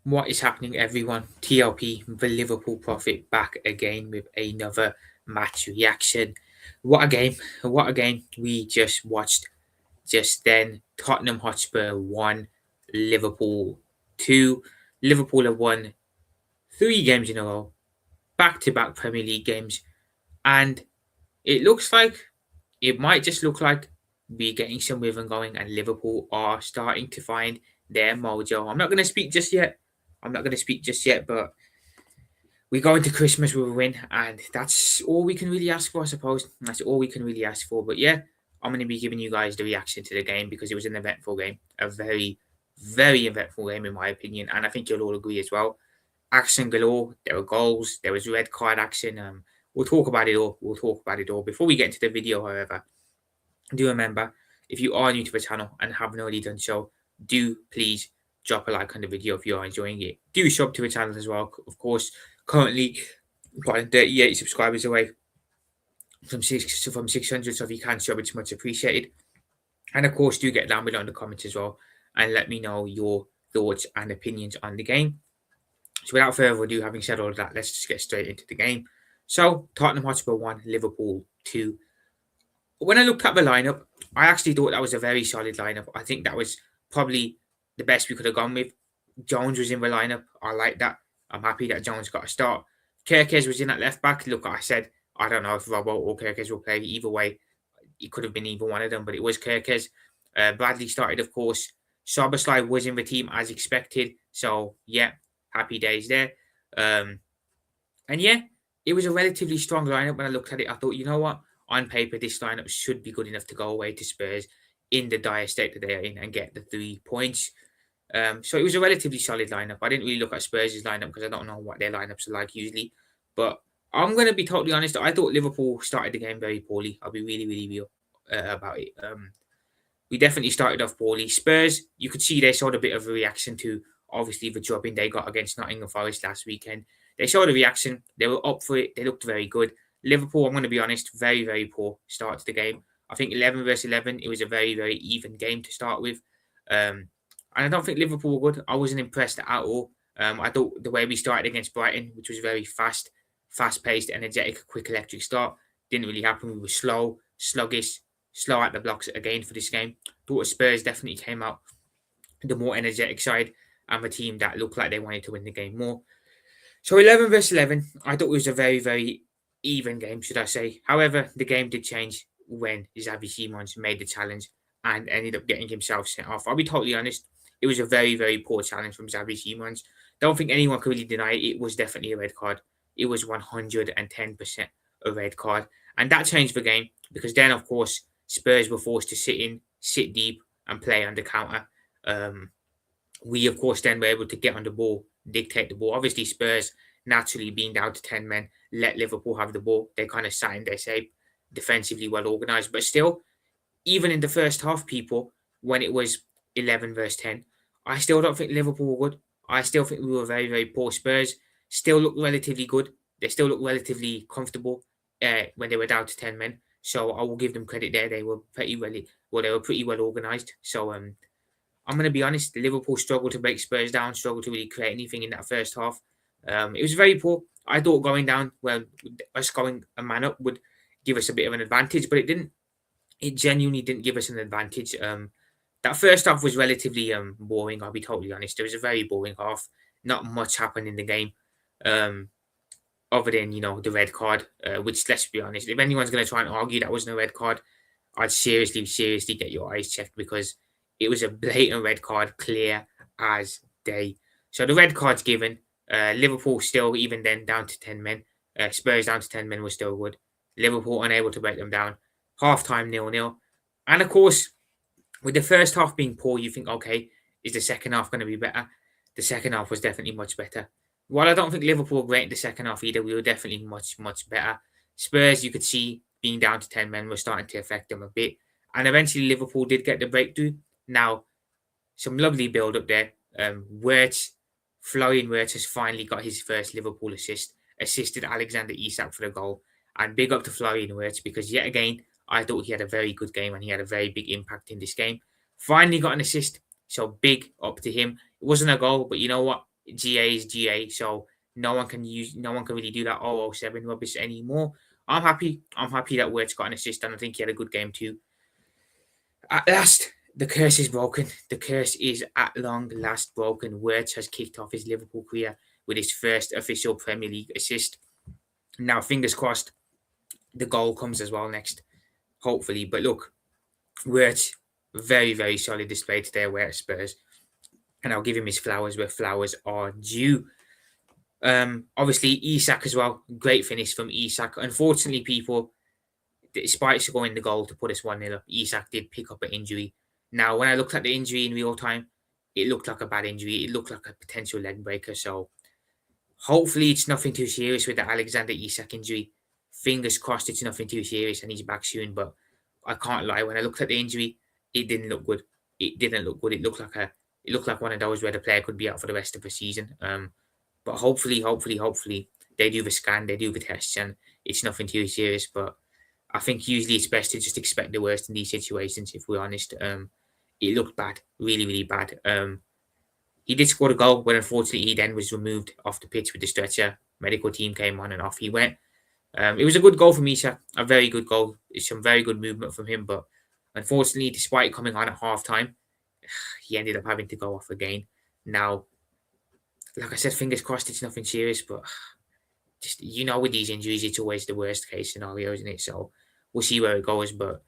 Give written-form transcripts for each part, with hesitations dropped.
What is happening, everyone? TLP, the Liverpool Prophet, back again with another match reaction. What a game! What a game we just watched just then. Tottenham Hotspur 1, Liverpool 2. Liverpool have won 3 games in a row, back to back Premier League games, and it looks like it might just look like we're getting some rhythm going, and Liverpool are starting to find their mojo. I'm not going to speak just yet. But we go into Christmas with a win, and that's all we can really ask for, I suppose. That's all we can really ask for. But yeah, I'm going to be giving you guys the reaction to the game because it was an eventful game, a very, very eventful game in my opinion, and I think you'll all agree as well. Action galore. There were goals. There was red card action. We'll talk about it all. We'll talk about it all. Before we get into the video, however, do remember, if you are new to the channel and haven't already done so, do please drop a like on the video if you are enjoying it. Do sub to the channel as well. Of course, currently got 38 subscribers away from 600, so if you can sub, it's much appreciated. And of course, do get down below in the comments as well and let me know your thoughts and opinions on the game. So without further ado, having said all of that, let's just get straight into the game. So Tottenham Hotspur 1, Liverpool 2. When I looked at the lineup, I actually thought that was a very solid lineup. I think that was probably the best we could have gone with. Jones was in the lineup. I like that. I'm happy that Jones got a start. Kirkes was in at left back. Look, I said, I don't know if Robbo or Kirkes will play. Either way, it could have been either one of them, but it was Kirkes. Bradley started, of course. Soberslide was in the team as expected. So, yeah, happy days there. And yeah, it was a relatively strong lineup when I looked at it. I thought, you know what? On paper, this lineup should be good enough to go away to Spurs in the dire state that they are in and get the 3 points. So it was a relatively solid lineup. I didn't really look at Spurs' lineup because I don't know what their lineups are like usually. But I'm going to be totally honest. I thought Liverpool started the game very poorly. I'll be really, really real about it. We definitely started off poorly. Spurs, you could see they showed a bit of a reaction to obviously the drubbing they got against Nottingham Forest last weekend. They showed a reaction. They were up for it. They looked very good. Liverpool, I'm going to be honest, very, very poor start to the game. I think 11 versus 11, it was a very, very even game to start with. And I don't think Liverpool were good. I wasn't impressed at all. I thought the way we started against Brighton, which was very fast paced, energetic, quick electric start, didn't really happen. We were slow, sluggish, slow at the blocks again for this game. Thought Spurs definitely came out the more energetic side and the team that looked like they wanted to win the game more. So 11 versus 11, I thought it was a very, very even game, should I say. However, the game did change when Xavi Simons made the challenge and ended up getting himself sent off. I'll be totally honest, it was a very, very poor challenge from Xavi Simons. Don't think anyone could really deny it. It was definitely a red card. It was 110% a red card. And that changed the game because then, of course, Spurs were forced to sit deep, and play on the counter. We, of course, then were able to get on the ball, dictate the ball. Obviously, Spurs, naturally being down to 10 men, let Liverpool have the ball. They kind of sat in their shape, defensively well organised. But still, even in the first half, people, when it was 11 versus 10, I still don't think Liverpool were good. I still think we were very, very poor. Spurs still look relatively good. They still look relatively comfortable when they were down to 10 men. So I will give them credit there. They were pretty well organised. So I'm going to be honest, Liverpool struggled to break Spurs down, struggled to really create anything in that first half. It was very poor. I thought going down, well, us going a man up would give us a bit of an advantage, but it didn't. It genuinely didn't give us an advantage. That first half was relatively boring, I'll be totally honest. It was a very boring half. Not much happened in the game. Um, Other than, the red card, which, let's be honest, if anyone's going to try and argue that wasn't a red card, I'd seriously, seriously get your eyes checked because it was a blatant red card, clear as day. So the red card's given. Liverpool still, even then, down to 10 men. Spurs down to 10 men was still good. Liverpool unable to break them down. Half time 0-0. And of course, with the first half being poor, you think, okay, is the second half going to be better? The second half was definitely much better. While I don't think Liverpool were great in the second half either, we were definitely much, much better. Spurs, you could see, being down to 10 men was starting to affect them a bit. And eventually Liverpool did get the breakthrough. Now, some lovely build up there. Florian Wirtz has finally got his first Liverpool assist, assisted Alexander Isak for the goal. And big up to Florian Wirtz because yet again, I thought he had a very good game and he had a very big impact in this game. Finally got an assist, so big up to him. It wasn't a goal, but you know what? GA is GA, so no one can really do that 007 rubbish anymore. I'm happy. I'm happy that Wirtz got an assist, and I think he had a good game too. At last, the curse is broken. The curse is at long last broken. Wirtz has kicked off his Liverpool career with his first official Premier League assist. Now, fingers crossed, the goal comes as well next, hopefully. But look, Wirtz, very, very solid display today away at Spurs. And I'll give him his flowers where flowers are due. Obviously, Isak as well. Great finish from Isak. Unfortunately, people, despite scoring the goal to put us 1-0 up, Isak did pick up an injury. Now, when I looked at the injury in real time, it looked like a bad injury. It looked like a potential leg breaker. So hopefully it's nothing too serious with the Alexander Isak injury. Fingers crossed it's nothing too serious and he's back soon. But I can't lie, when I looked at the injury, it didn't look good. It didn't look good. It looked like one of those where the player could be out for the rest of the season. But hopefully they do the scan, they do the tests, and it's nothing too serious. But I think usually it's best to just expect the worst in these situations. If we're honest, it looked bad, really, really bad. He did score the goal, but unfortunately he then was removed off the pitch with the stretcher. Medical team came on and off he went. It was a good goal from Isak, a very good goal. It's some very good movement from him, but unfortunately, despite coming on at half time, he ended up having to go off again. Now, like I said, fingers crossed it's nothing serious, but just with these injuries, it's always the worst case scenario, isn't it? So we'll see where it goes. But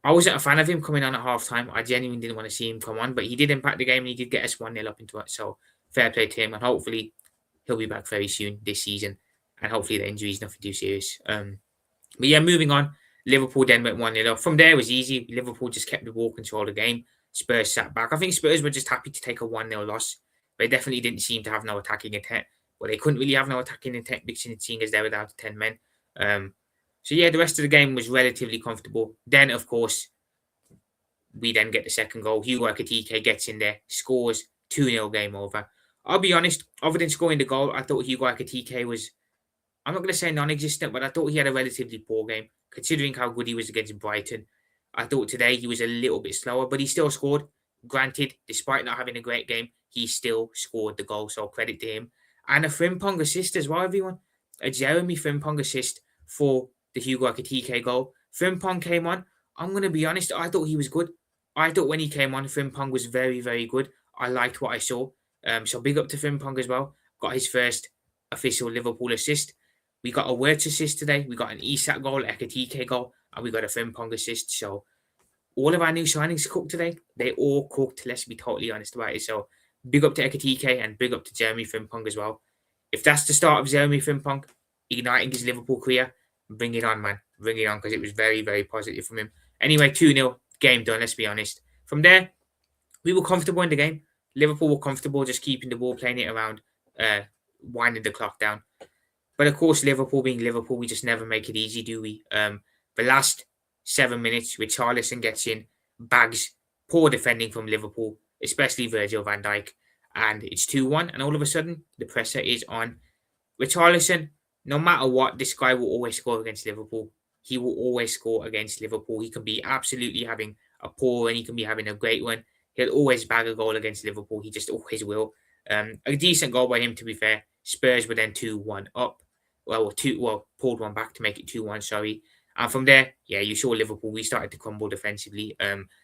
I wasn't a fan of him coming on at half time. I genuinely didn't want to see him come on, but he did impact the game and he did get us 1-0 up into it. So fair play to him, and hopefully he'll be back very soon this season. And hopefully the injury is nothing too serious. But yeah, moving on. Liverpool then went 1-0 up. From there, it was easy. Liverpool just kept the ball control of the game. Spurs sat back. I think Spurs were just happy to take a 1-0 loss. They definitely didn't seem to have no attacking intent. Well, they couldn't really have no attacking intent because seeing as they were down to 10 men. So yeah, the rest of the game was relatively comfortable. Then, of course, we then get the second goal. Hugo Ekitike gets in there, scores, 2-0 game over. I'll be honest, other than scoring the goal, I thought Hugo Ekitike was, I'm not going to say non-existent, but I thought he had a relatively poor game, considering how good he was against Brighton. I thought today he was a little bit slower, but he still scored. Granted, despite not having a great game, he still scored the goal, so credit to him. And a Frimpong assist as well, everyone. A Jeremy Frimpong assist for the Hugo Ekitike goal. Frimpong came on. I'm going to be honest, I thought he was good. I thought when he came on, Frimpong was very, very good. I liked what I saw. So big up to Frimpong as well. Got his first official Liverpool assist. We got a Wirtz assist today. We got an Isak goal, Ekitike goal, and we got a Frimpong assist. So all of our new signings cooked today. They all cooked, let's be totally honest about it. So big up to Ekitike and big up to Jeremy Frimpong as well. If that's the start of Jeremy Frimpong igniting his Liverpool career, bring it on, man. Bring it on, because it was very, very positive from him. Anyway, 2-0, game done, let's be honest. From there, we were comfortable in the game. Liverpool were comfortable just keeping the ball, playing it around, winding the clock down. But of course, Liverpool being Liverpool, we just never make it easy, do we? The last 7 minutes, Richarlison gets in, bags, poor defending from Liverpool, especially Virgil van Dijk, and it's 2-1, and all of a sudden, the pressure is on. Richarlison, no matter what, this guy will always score against Liverpool. He will always score against Liverpool. He can be absolutely having a poor one, he can be having a great one. He'll always bag a goal against Liverpool. He just always will. A decent goal by him, to be fair. Spurs were then 2-1 up. Pulled one back to make it 2-1, sorry. And from there, yeah, you saw Liverpool, we started to crumble defensively.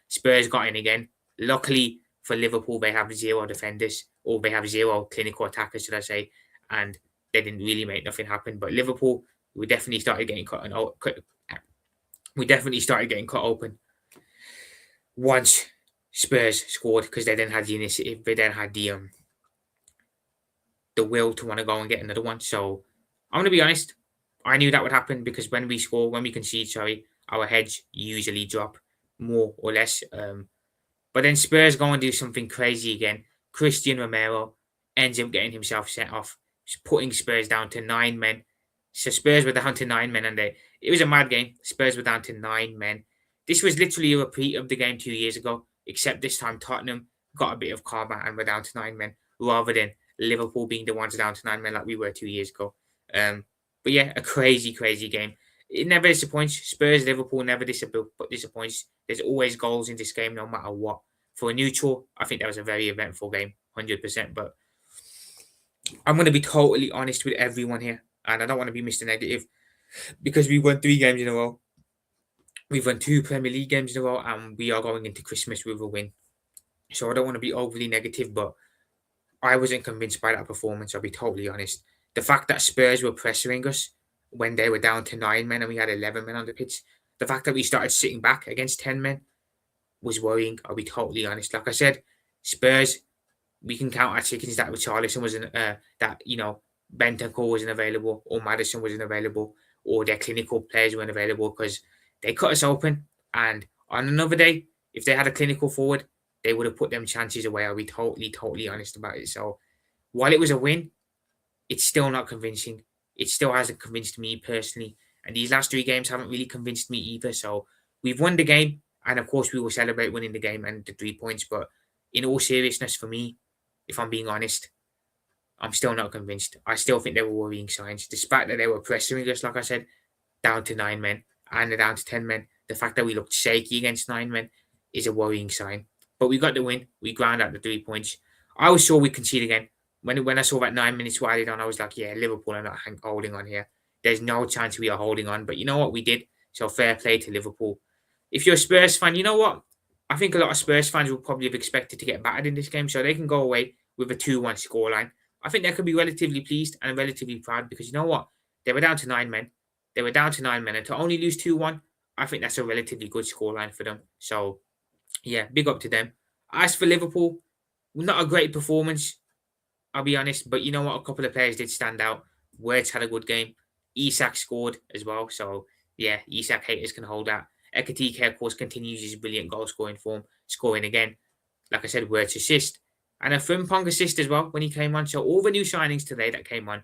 Spurs got in again. Luckily for Liverpool, they have zero defenders, or they have zero clinical attackers, should I say, and they didn't really make nothing happen. But Liverpool, we definitely started getting cut open once Spurs scored, because they then had the initiative, they then had the will to want to go and get another one. So I'm going to be honest, I knew that would happen, because when we concede, our heads usually drop more or less. But then Spurs go and do something crazy again. Christian Romero ends up getting himself sent off, putting Spurs down to 9 men. So Spurs were down to 9 men, and it was a mad game. Spurs were down to 9 men. This was literally a repeat of the game 2 years ago, except this time Tottenham got a bit of karma and were down to 9 men, rather than Liverpool being the ones down to 9 men like we were 2 years ago. But yeah, a crazy, crazy game. It never disappoints. Spurs, Liverpool never disappoints. There's always goals in this game, no matter what. For a neutral, I think that was a very eventful game, 100%. But I'm going to be totally honest with everyone here, and I don't want to be Mr. Negative because we won 3 games in a row. We've won 2 Premier League games in a row, and we are going into Christmas with a win. So I don't want to be overly negative, but I wasn't convinced by that performance. I'll be totally honest. The fact that Spurs were pressuring us when they were down to 9 men and we had 11 men on the pitch, the fact that we started sitting back against 10 men was worrying. I'll be totally honest. Like I said, Spurs, we can count our chickens that Richarlison wasn't, that Bentancur wasn't available, or Madison wasn't available, or their clinical players weren't available because they cut us open. And on another day, if they had a clinical forward, they would have put them chances away. I'll be totally honest about it. So while it was a win, it's still not convincing. It still hasn't convinced me personally. And these last 3 games haven't really convinced me either. So we've won the game. And of course, we will celebrate winning the game and the 3 points. But in all seriousness, for me, if I'm being honest, I'm still not convinced. I still think they were worrying signs. Despite that they were pressuring us, like I said, down to 9 men and down to 10 men. The fact that we looked shaky against 9 men is a worrying sign. But we got the win. We ground out the 3 points. I was sure we'd concede again. When I saw that 9 minutes were added on, I was like, yeah, Liverpool are not holding on here. There's no chance we are holding on. But you know what? We did. So fair play to Liverpool. If you're a Spurs fan, you know what? I think a lot of Spurs fans will probably have expected to get battered in this game. So they can go away with a 2-1 scoreline. I think they can be relatively pleased and relatively proud because you know what? They were down to 9 men. They were down to 9 men. And to only lose 2-1, I think that's a relatively good scoreline for them. So, yeah, big up to them. As for Liverpool, not a great performance, I'll be honest. But you know what? A couple of players did stand out. Words had a good game. Isak scored as well. So, yeah, Isak haters can hold that. Ekatike, of course, continues his brilliant goal scoring form, scoring again. Like I said, Words assist. And a Frimpong assist as well when he came on. So, all the new signings today that came on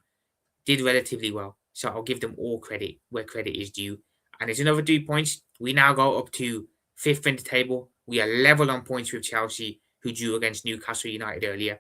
did relatively well. So I'll give them all credit where credit is due. And it's another 3 points. We now go up to 5th in the table. We are level on points with Chelsea, who drew against Newcastle United earlier.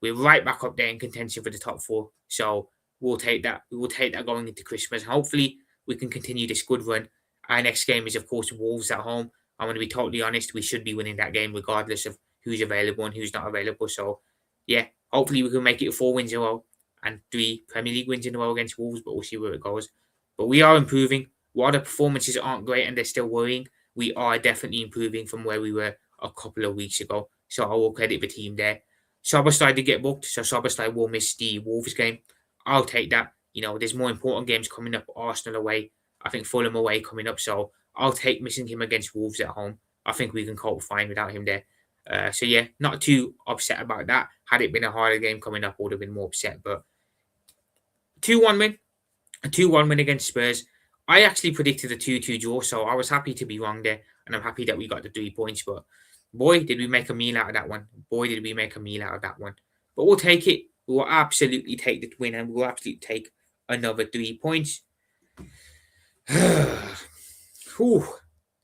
We're right back up there in contention for the top 4. So we'll take that. We will take that going into Christmas. Hopefully, we can continue this good run. Our next game is, of course, Wolves at home. I'm going to be totally honest. We should be winning that game regardless of who's available and who's not available. So, yeah, hopefully we can make it 4 wins in a row and 3 Premier League wins in a row against Wolves, but we'll see where it goes. But we are improving. While the performances aren't great and they're still worrying, we are definitely improving from where we were a couple of weeks ago. So I will credit the team there. Szoboszlai did get booked, so Szoboszlai will miss the Wolves game. I'll take that. There's more important games coming up. Arsenal away. I think Fulham away coming up. So I'll take missing him against Wolves at home. I think we can cope fine without him there. So yeah, not too upset about that. Had it been a harder game coming up, I would have been more upset. But 2-1 win, a 2-1 win against Spurs. I actually predicted a 2-2 draw, so I was happy to be wrong there, and I'm happy that we got the 3 points. But boy, did we make a meal out of that one. Boy, did we make a meal out of that one. But we'll take it. We will absolutely take the win, and we'll absolutely take another 3 points. Whew.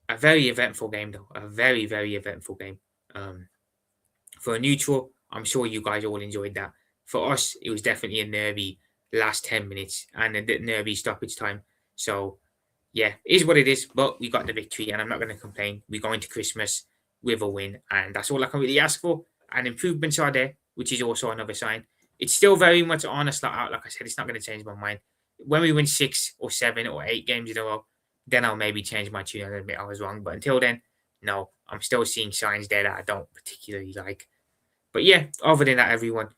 A very eventful game, though. A very, very eventful game. For a neutral, I'm sure you guys all enjoyed that. For us, it was definitely a nervy last 10 minutes and a nervy stoppage time. So, yeah, it is what it is. But we got the victory, and I'm not going to complain. We go into Christmas with a win, and that's all I can really ask for. And improvements are there, which is also another sign. It's still very much on a slot out. Like I said, it's not going to change my mind. When we win 6 or 7 or 8 games in a row, then I'll maybe change my tune and admit I was wrong. But until then, no, I'm still seeing signs there that I don't particularly like. But yeah, other than that, everyone,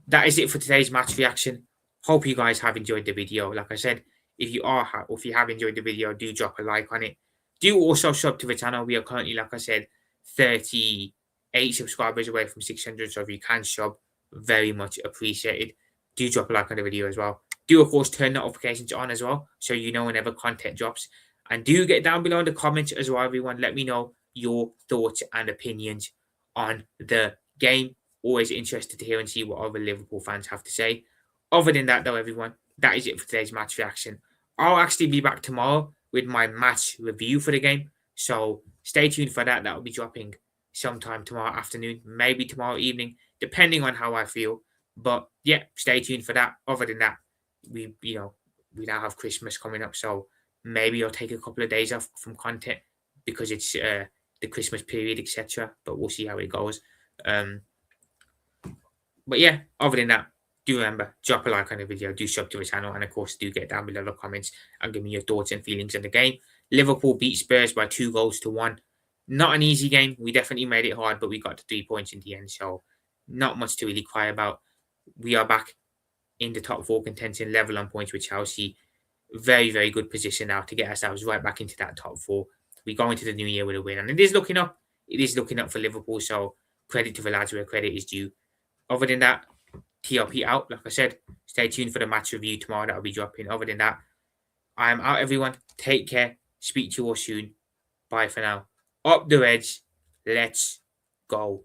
that is it for today's match reaction. Hope you guys have enjoyed the video. Like I said, if you have enjoyed the video, do drop a like on it. Do also sub to the channel. We are currently, like I said, 38 subscribers away from 600. So if you can sub, very much appreciated. Do drop a like on the video as well. Do, of course, turn notifications on as well, so you know whenever content drops. And do get down below in the comments as well, everyone. Let me know your thoughts and opinions on the game. Always interested to hear and see what other Liverpool fans have to say. Other than that, though, everyone, that is it for today's match reaction. I'll actually be back tomorrow with my match review for the game. So stay tuned for that. That will be dropping sometime tomorrow afternoon, maybe tomorrow evening, depending on how I feel. But yeah, stay tuned for that. Other than that, we now have Christmas coming up, so maybe I'll take a couple of days off from content because it's the Christmas period, etc. But we'll see how it goes. But yeah, other than that, do remember, drop a like on the video, do sub to the channel, and of course, do get down below the comments and give me your thoughts and feelings on the game. Liverpool beat Spurs by 2 goals to 1. Not an easy game. We definitely made it hard, but we got to 3 points in the end, so not much to really cry about. We are back in the top 4 contention, level on points with Chelsea. Very, very good position now to get ourselves right back into that top 4. We go into the new year with a win, and it is looking up. It is looking up for Liverpool, so credit to the lads where credit is due. Other than that, TLP out. Like I said, stay tuned for the match review tomorrow that will be dropping. Other than that, I am out, everyone. Take care. Speak to you all soon. Bye for now. Up the Reds. Let's go.